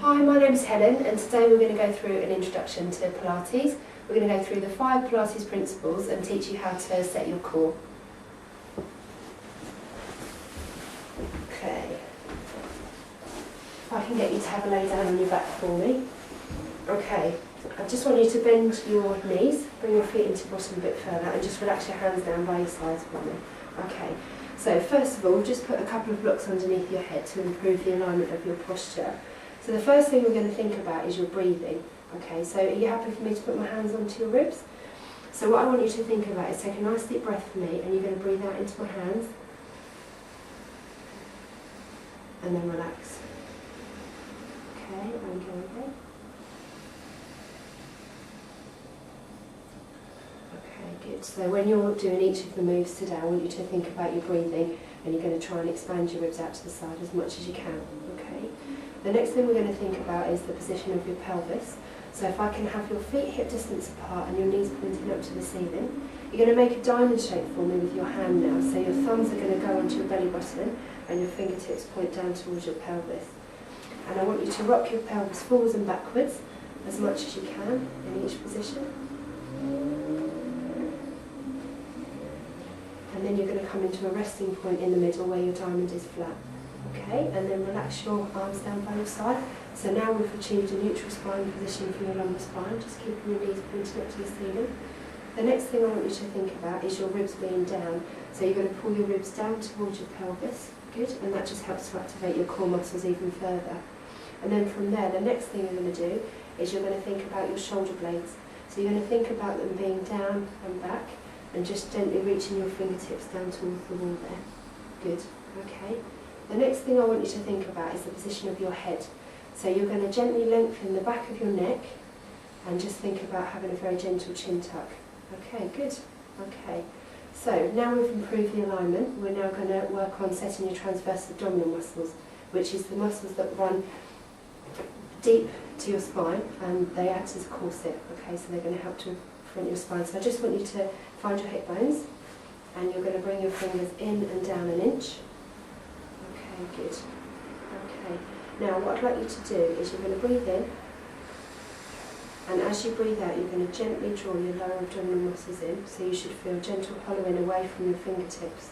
Hi, my name's Helen, and today we're going to go through an introduction to Pilates. We're going to go through the 5 Pilates principles and teach you how to set your core. Okay. If I can get you to have a lay down on your back for me. Okay. I just want you to bend your knees, bring your feet into the bottom a bit further, and just relax your hands down by your sides for me. Okay. So first of all, just put a couple of blocks underneath your head to improve the alignment of your posture. So the first thing we're going to think about is your breathing. Okay, so are you happy for me to put my hands onto your ribs? So what I want you to think about is take a nice deep breath for me, and you're going to breathe out into my hands. And then relax. Okay, okay. Okay, good. So when you're doing each of the moves today, I want you to think about your breathing, and you're going to try and expand your ribs out to the side as much as you can. Okay. The next thing we're going to think about is the position of your pelvis. So if I can have your feet hip distance apart and your knees pointing up to the ceiling, you're going to make a diamond shape for me with your hand now. So your thumbs are going to go onto your belly button and your fingertips point down towards your pelvis. And I want you to rock your pelvis forwards and backwards as much as you can in each position. And then you're going to come into a resting point in the middle where your diamond is flat. Okay, and then relax your arms down by your side. So now we've achieved a neutral spine position for your lumbar spine, just keeping your knees pointing up to the ceiling. The next thing I want you to think about is your ribs being down. So you're going to pull your ribs down towards your pelvis, good, and that just helps to activate your core muscles even further. And then from there, the next thing you're going to do is you're going to think about your shoulder blades. So you're going to think about them being down and back, and just gently reaching your fingertips down towards the wall there. Good, okay. The next thing I want you to think about is the position of your head. So you're going to gently lengthen the back of your neck and just think about having a very gentle chin tuck. Okay, good. Okay. So now we've improved the alignment, we're now going to work on setting your transverse abdominal muscles, which is the muscles that run deep to your spine and they act as a corset. Okay, so they're going to help to front your spine. So I just want you to find your hip bones and you're going to bring your fingers in and down an inch. Okay, good. Okay. Now what I'd like you to do is you're going to breathe in, and as you breathe out you're going to gently draw your lower abdominal muscles in, so you should feel gentle hollowing away from your fingertips.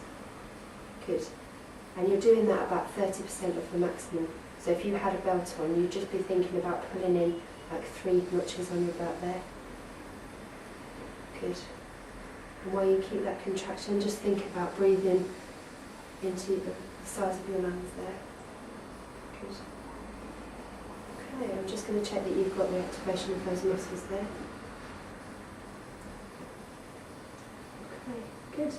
Good. And you're doing that about 30% of the maximum. So if you had a belt on, you'd just be thinking about pulling in like 3 notches on your belt there. Good. And while you keep that contraction, just think about breathing into the size of your lungs there. Good. Okay, I'm just going to check that you've got the activation of those muscles there. Okay, good.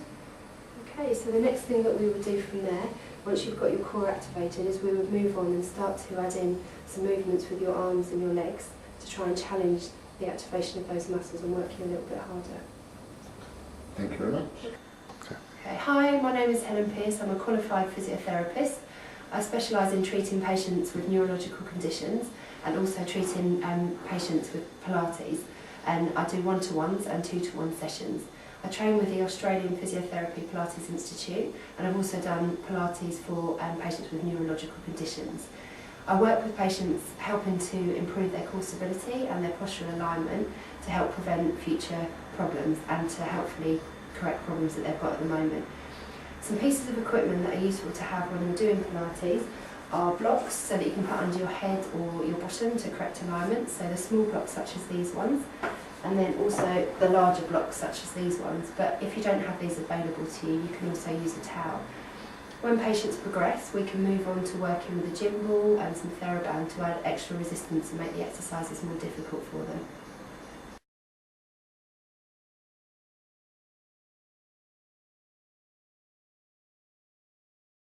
Okay, so the next thing that we would do from there, once you've got your core activated, is we would move on and start to add in some movements with your arms and your legs to try and challenge the activation of those muscles and work you a little bit harder. Thank you very much. Okay. Hi, my name is Helen Pearce. I'm a qualified physiotherapist. I specialise in treating patients with neurological conditions and also treating patients with Pilates, and I do one-to-ones and two-to-one sessions. I train with the Australian Physiotherapy Pilates Institute, and I've also done Pilates for patients with neurological conditions. I work with patients helping to improve their core stability and their postural alignment to help prevent future problems and to hopefully correct problems that they've got at the moment. Some pieces of equipment that are useful to have when you're doing Pilates are blocks so that you can put under your head or your bottom to correct alignment, so the small blocks such as these ones, and then also the larger blocks such as these ones, but if you don't have these available to you, you can also use a towel. When patients progress, we can move on to working with a gym ball and some TheraBand to add extra resistance and make the exercises more difficult for them.